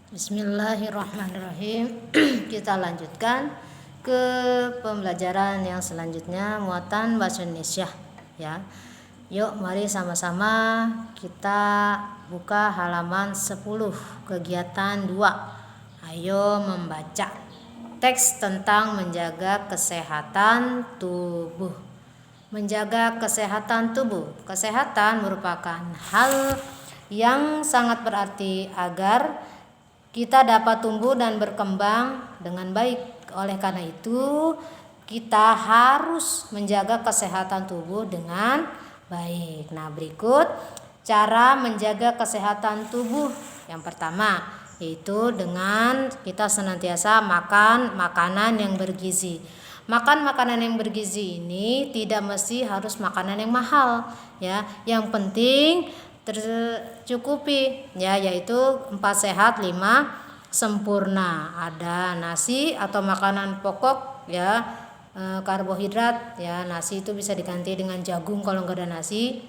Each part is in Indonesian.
Bismillahirrahmanirrahim. Kita lanjutkan ke pembelajaran yang selanjutnya, muatan bahasa Indonesia ya. Yuk mari sama-sama kita buka halaman 10 kegiatan 2. Ayo membaca teks tentang menjaga kesehatan tubuh. Menjaga kesehatan tubuh. Kesehatan merupakan hal yang sangat berarti agar kita dapat tumbuh dan berkembang dengan baik. Oleh karena itu, kita harus menjaga kesehatan tubuh dengan baik. Nah, berikut cara menjaga kesehatan tubuh. Yang pertama, yaitu dengan kita senantiasa makan makanan yang bergizi. Makan makanan yang bergizi ini tidak mesti harus makanan yang mahal, ya. Yang penting tercukupi, ya, yaitu 4 sehat 5 sempurna. Ada nasi atau makanan pokok, ya, karbohidrat, ya. Nasi itu bisa diganti dengan jagung kalau nggak ada nasi.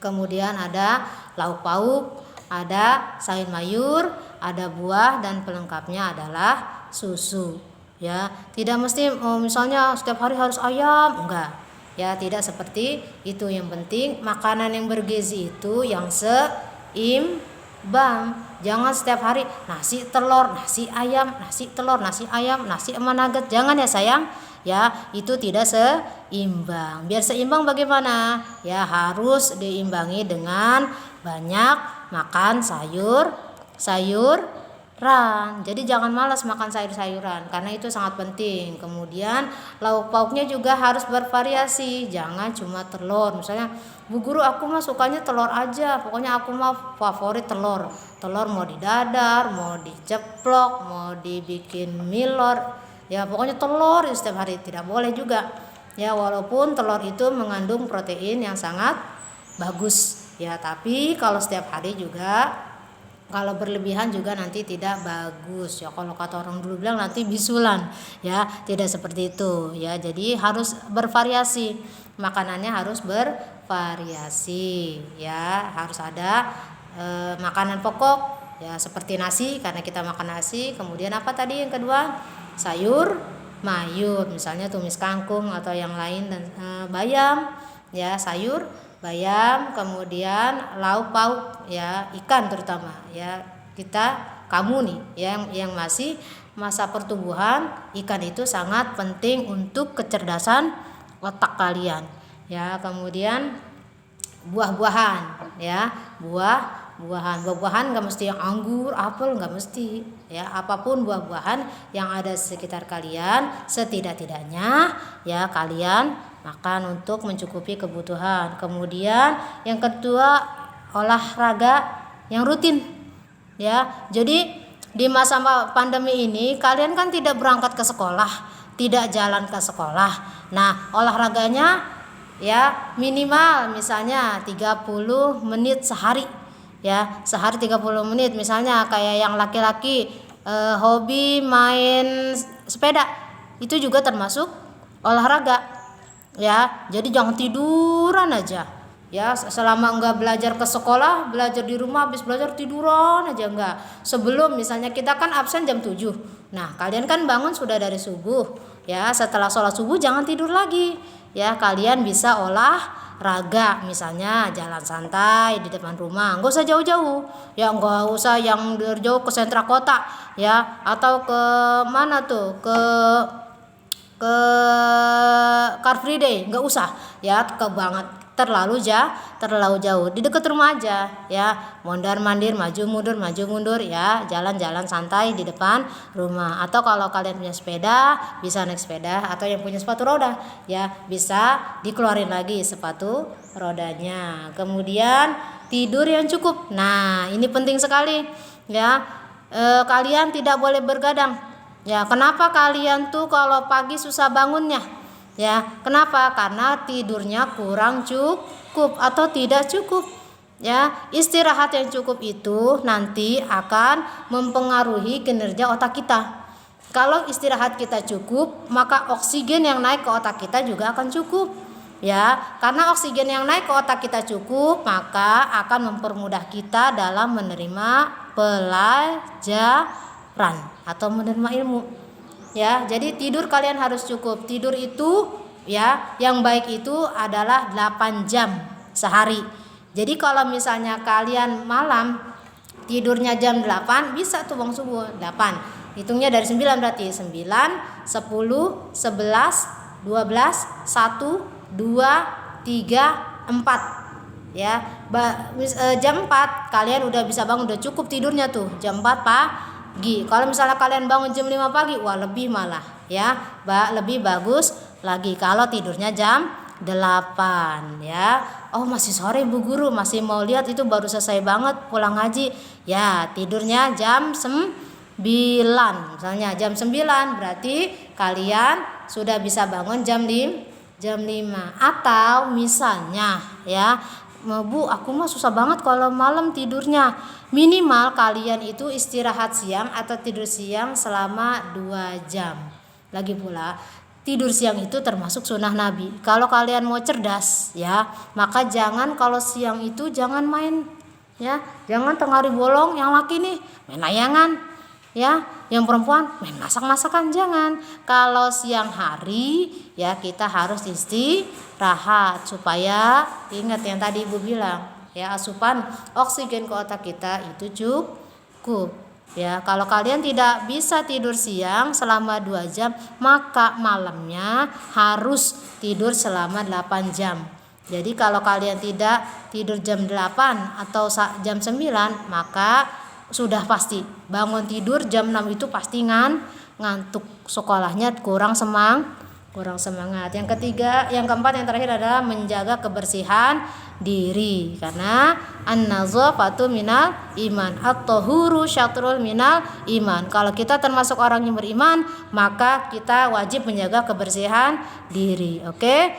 Kemudian ada lauk pauk, ada sayur mayur, ada buah, dan pelengkapnya adalah susu, ya. Tidak mesti misalnya setiap hari harus ayam, enggak. Ya, tidak seperti itu. Yang penting makanan yang bergizi itu yang seimbang. Jangan setiap hari nasi telur, nasi ayam, nasi telur, nasi ayam, nasi sama nugget. Jangan ya sayang. Ya, itu tidak seimbang. Biar seimbang bagaimana? Ya, harus diimbangi dengan banyak makan sayuran. Jadi jangan malas makan sayur-sayuran karena itu sangat penting. Kemudian lauk pauknya juga harus bervariasi. Jangan cuma telur. Misalnya, Bu Guru, aku mah sukanya telur aja. Pokoknya aku mah favorit telur. Telur mau didadar, mau diceplok, mau dibikin milor. Ya, pokoknya telur setiap hari. Tidak boleh juga. Ya, walaupun telur itu mengandung protein yang sangat bagus. Ya, tapi kalau setiap hari juga, kalau berlebihan juga nanti tidak bagus, ya. Kalau kata orang dulu bilang nanti bisulan, ya. Tidak seperti itu, ya. Jadi harus bervariasi, makanannya harus bervariasi, ya. Harus ada makanan pokok, ya, seperti nasi karena kita makan nasi. Kemudian apa tadi yang kedua? Sayur mayur, misalnya tumis kangkung atau yang lain, dan bayam, ya, sayur bayam. Kemudian lauk pauk, ya, ikan terutama, ya. Kamu nih yang masih masa pertumbuhan, ikan itu sangat penting untuk kecerdasan otak kalian, ya. Kemudian buah-buahan, ya, buah-buahan nggak mesti yang anggur, apel, nggak mesti, ya. Apapun buah-buahan yang ada sekitar kalian, setidak-tidaknya, ya, kalian makan untuk mencukupi kebutuhan. Kemudian yang kedua, olahraga yang rutin, ya. Jadi di masa pandemi ini kalian kan tidak berangkat ke sekolah, tidak jalan ke sekolah. Nah, olahraganya, ya, minimal misalnya 30 menit sehari, ya. Sehari 30 menit. Misalnya kayak yang laki-laki hobi main sepeda, itu juga termasuk olahraga, ya. Jadi jangan tiduran aja, ya. Selama enggak belajar ke sekolah, belajar di rumah, habis belajar tiduran aja, enggak. Sebelum misalnya kita kan absen jam 7. Nah, kalian kan bangun sudah dari subuh, ya. Setelah sholat subuh jangan tidur lagi, ya. Kalian bisa olahraga, misalnya jalan santai di depan rumah, enggak usah jauh-jauh, ya. Enggak usah yang jauh ke sentra kota, ya, atau ke mana tuh, ke Car Free Day, nggak usah, ya, terlalu jauh. Di dekat rumah aja, ya. Mondar-mandir, maju mundur, ya. Jalan-jalan santai di depan rumah. Atau kalau kalian punya sepeda, bisa naik sepeda. Atau yang punya sepatu roda, ya, bisa dikeluarin lagi sepatu rodanya. Kemudian tidur yang cukup. Nah, ini penting sekali, ya. Kalian tidak boleh bergadang. Ya, kenapa kalian tuh kalau pagi susah bangunnya? Ya, kenapa? Karena tidurnya kurang cukup atau tidak cukup. Ya, istirahat yang cukup itu nanti akan mempengaruhi kinerja otak kita. Kalau istirahat kita cukup, maka oksigen yang naik ke otak kita juga akan cukup. Ya, karena oksigen yang naik ke otak kita cukup, maka akan mempermudah kita dalam menerima pelajaran atau menerima ilmu. Ya, jadi tidur kalian harus cukup. Tidur itu ya, yang baik itu adalah 8 jam sehari. Jadi kalau misalnya kalian malam tidurnya jam 8, bisa tuh bangun subuh 8. Hitungnya dari 9 berarti 9, 10, 11, 12, 1, 2, 3, 4. Ya, jam 4 kalian udah bisa bangun, udah cukup tidurnya tuh jam 4 pagi. Kalau misalnya kalian bangun jam 5 pagi, wah lebih malah ya, lebih bagus lagi kalau tidurnya jam 8 ya. Oh masih sore Bu Guru, masih mau lihat itu baru selesai banget pulang ngaji. Ya, tidurnya jam 9. Misalnya jam 9 berarti kalian sudah bisa bangun jam 5. Atau misalnya ya, Bu aku mah susah banget kalau malam tidurnya. Minimal kalian itu istirahat siang atau tidur siang selama 2 jam. Lagi pula tidur siang itu termasuk sunnah Nabi. Kalau kalian mau cerdas ya, maka jangan kalau siang itu jangan main ya, jangan tengah hari bolong. Yang laki nih main layangan ya, yang perempuan main masak-masakan, jangan. Kalau siang hari ya kita harus istirahat supaya ingat yang tadi Ibu bilang ya, asupan oksigen ke otak kita itu cukup. Ya, kalau kalian tidak bisa tidur siang selama 2 jam, maka malamnya harus tidur selama 8 jam. Jadi kalau kalian tidak tidur jam 8 atau jam 9, maka sudah pasti bangun tidur jam 6 itu pasti ngantuk, sekolahnya kurang semangat. Yang keempat, yang terakhir adalah menjaga kebersihan diri, karena an-nazafatu minal iman, at-tahuru syatrul minal iman. Kalau kita termasuk orang yang beriman, maka kita wajib menjaga kebersihan diri. Oke,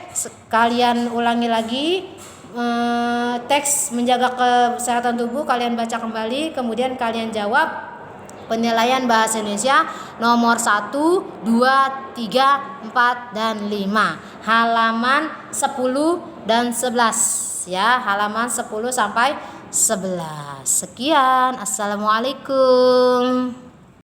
kalian ulangi lagi teks menjaga kesehatan tubuh, kalian baca kembali, kemudian kalian jawab penilaian bahasa Indonesia nomor 1, 2, 3, 4, dan 5, halaman 10 dan 11 ya, halaman 10 sampai 11. Sekian, assalamualaikum.